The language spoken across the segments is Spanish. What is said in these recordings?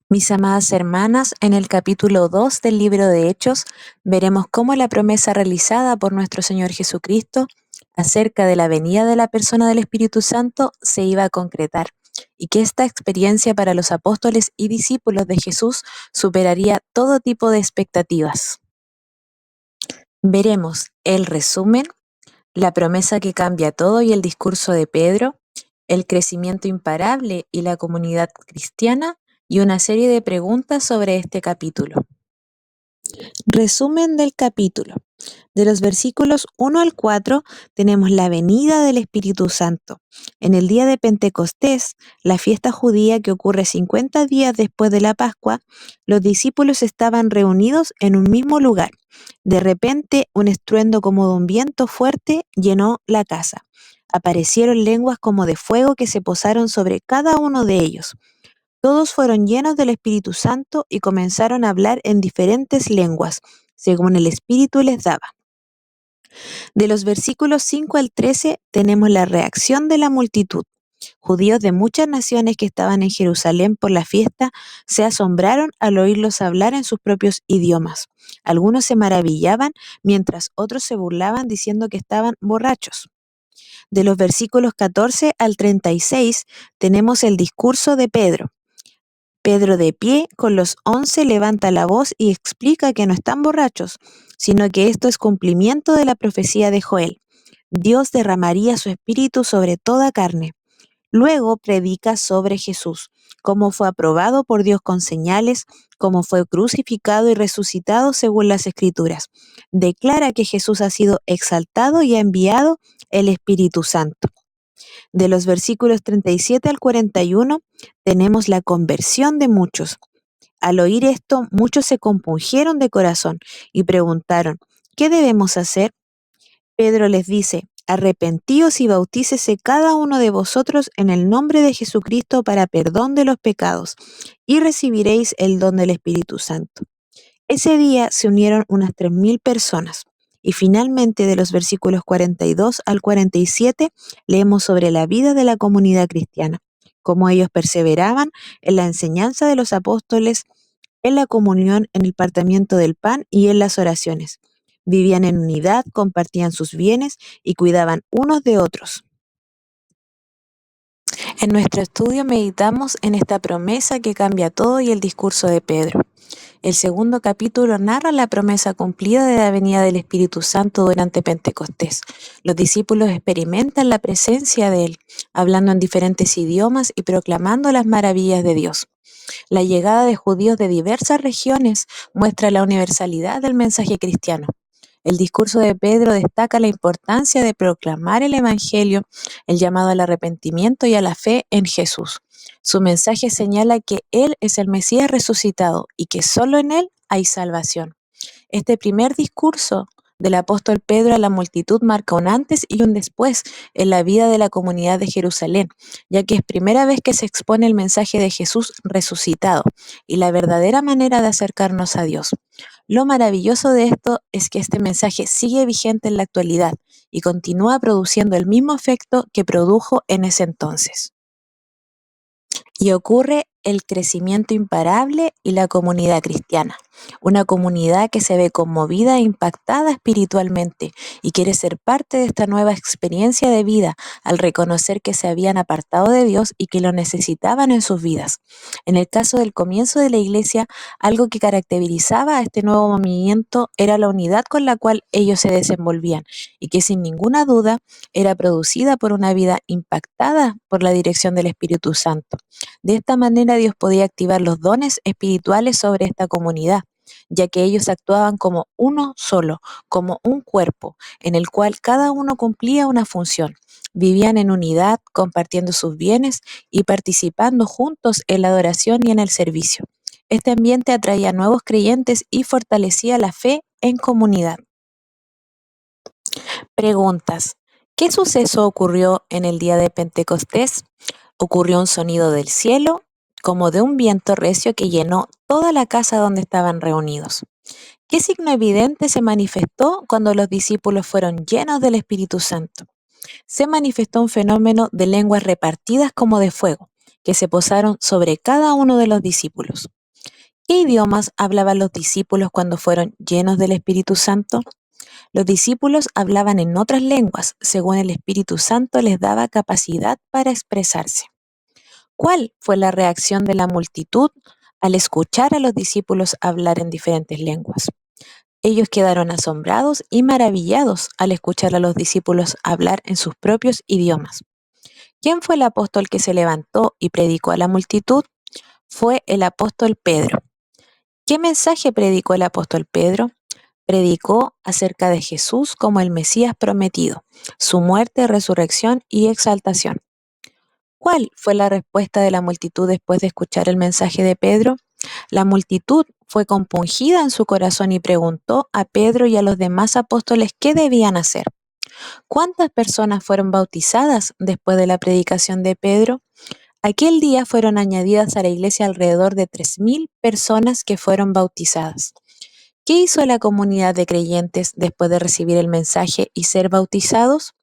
Mis amadas hermanas, en el capítulo 2 del libro de Hechos, veremos cómo la promesa realizada por nuestro Señor Jesucristo acerca de la venida de la persona del Espíritu Santo se iba a concretar y que esta experiencia para los apóstoles y discípulos de Jesús superaría todo tipo de expectativas. Veremos el resumen, la promesa que cambia todo y el discurso de Pedro, el crecimiento imparable y la comunidad cristiana, y una serie de preguntas sobre este capítulo. Resumen del capítulo. De los versículos 1 al 4 tenemos la venida del Espíritu Santo. En el día de Pentecostés, la fiesta judía que ocurre 50 días después de la Pascua, los discípulos estaban reunidos en un mismo lugar. De repente, un estruendo como de un viento fuerte llenó la casa. Aparecieron lenguas como de fuego que se posaron sobre cada uno de ellos. Todos fueron llenos del Espíritu Santo y comenzaron a hablar en diferentes lenguas, según el Espíritu les daba. De los versículos 5 al 13 tenemos la reacción de la multitud. Judíos de muchas naciones que estaban en Jerusalén por la fiesta se asombraron al oírlos hablar en sus propios idiomas. Algunos se maravillaban, mientras otros se burlaban diciendo que estaban borrachos. De los versículos 14 al 36 tenemos el discurso de Pedro. Pedro, de pie con los 11, levanta la voz y explica que no están borrachos, sino que esto es cumplimiento de la profecía de Joel. Dios derramaría su espíritu sobre toda carne. Luego predica sobre Jesús, cómo fue aprobado por Dios con señales, cómo fue crucificado y resucitado según las Escrituras. Declara que Jesús ha sido exaltado y ha enviado el Espíritu Santo. De los versículos 37 al 41 tenemos la conversión de muchos. Al oír esto, muchos se compungieron de corazón y preguntaron, ¿qué debemos hacer? Pedro les dice, arrepentíos y bautícese cada uno de vosotros en el nombre de Jesucristo para perdón de los pecados, y recibiréis el don del Espíritu Santo. Ese día se unieron unas 3.000 personas. Y finalmente, de los versículos 42 al 47, leemos sobre la vida de la comunidad cristiana, cómo ellos perseveraban en la enseñanza de los apóstoles, en la comunión, en el partimiento del pan y en las oraciones. Vivían en unidad, compartían sus bienes y cuidaban unos de otros. En nuestro estudio meditamos en esta promesa que cambia todo y el discurso de Pedro. El segundo capítulo narra la promesa cumplida de la venida del Espíritu Santo durante Pentecostés. Los discípulos experimentan la presencia de Él, hablando en diferentes idiomas y proclamando las maravillas de Dios. La llegada de judíos de diversas regiones muestra la universalidad del mensaje cristiano. El discurso de Pedro destaca la importancia de proclamar el Evangelio, el llamado al arrepentimiento y a la fe en Jesús. Su mensaje señala que Él es el Mesías resucitado y que solo en Él hay salvación. Este primer discurso del apóstol Pedro a la multitud marca un antes y un después en la vida de la comunidad de Jerusalén, ya que es primera vez que se expone el mensaje de Jesús resucitado y la verdadera manera de acercarnos a Dios. Lo maravilloso de esto es que este mensaje sigue vigente en la actualidad y continúa produciendo el mismo efecto que produjo en ese entonces. Y ocurre el crecimiento imparable y la comunidad cristiana, una comunidad que se ve conmovida e impactada espiritualmente y quiere ser parte de esta nueva experiencia de vida al reconocer que se habían apartado de Dios y que lo necesitaban en sus vidas. En el caso del comienzo de la iglesia, algo que caracterizaba a este nuevo movimiento era la unidad con la cual ellos se desenvolvían y que sin ninguna duda era producida por una vida impactada por la dirección del Espíritu Santo. De esta manera Dios podía activar los dones espirituales sobre esta comunidad, ya que ellos actuaban como uno solo, como un cuerpo, en el cual cada uno cumplía una función. Vivían en unidad, compartiendo sus bienes y participando juntos en la adoración y en el servicio. Este ambiente atraía nuevos creyentes y fortalecía la fe en comunidad. Preguntas. ¿Qué suceso ocurrió en el día de Pentecostés? Ocurrió un sonido del cielo, como de un viento recio que llenó toda la casa donde estaban reunidos. ¿Qué signo evidente se manifestó cuando los discípulos fueron llenos del Espíritu Santo? Se manifestó un fenómeno de lenguas repartidas como de fuego, que se posaron sobre cada uno de los discípulos. ¿Qué idiomas hablaban los discípulos cuando fueron llenos del Espíritu Santo? Los discípulos hablaban en otras lenguas, según el Espíritu Santo les daba capacidad para expresarse. ¿Cuál fue la reacción de la multitud al escuchar a los discípulos hablar en diferentes lenguas? Ellos quedaron asombrados y maravillados al escuchar a los discípulos hablar en sus propios idiomas. ¿Quién fue el apóstol que se levantó y predicó a la multitud? Fue el apóstol Pedro. ¿Qué mensaje predicó el apóstol Pedro? Predicó acerca de Jesús como el Mesías prometido, su muerte, resurrección y exaltación. ¿Cuál fue la respuesta de la multitud después de escuchar el mensaje de Pedro? La multitud fue compungida en su corazón y preguntó a Pedro y a los demás apóstoles qué debían hacer. ¿Cuántas personas fueron bautizadas después de la predicación de Pedro? Aquel día fueron añadidas a la iglesia alrededor de 3.000 personas que fueron bautizadas. ¿Qué hizo la comunidad de creyentes después de recibir el mensaje y ser bautizados?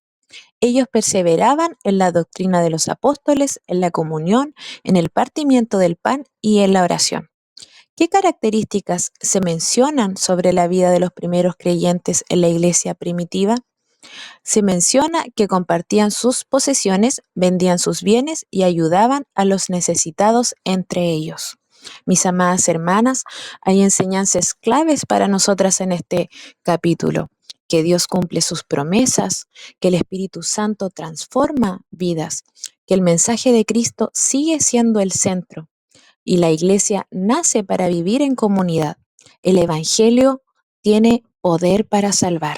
Ellos perseveraban en la doctrina de los apóstoles, en la comunión, en el partimiento del pan y en la oración. ¿Qué características se mencionan sobre la vida de los primeros creyentes en la iglesia primitiva? Se menciona que compartían sus posesiones, vendían sus bienes y ayudaban a los necesitados entre ellos. Mis amadas hermanas, hay enseñanzas claves para nosotras en este capítulo. Que Dios cumple sus promesas, que el Espíritu Santo transforma vidas, que el mensaje de Cristo sigue siendo el centro y la iglesia nace para vivir en comunidad. El Evangelio tiene poder para salvar.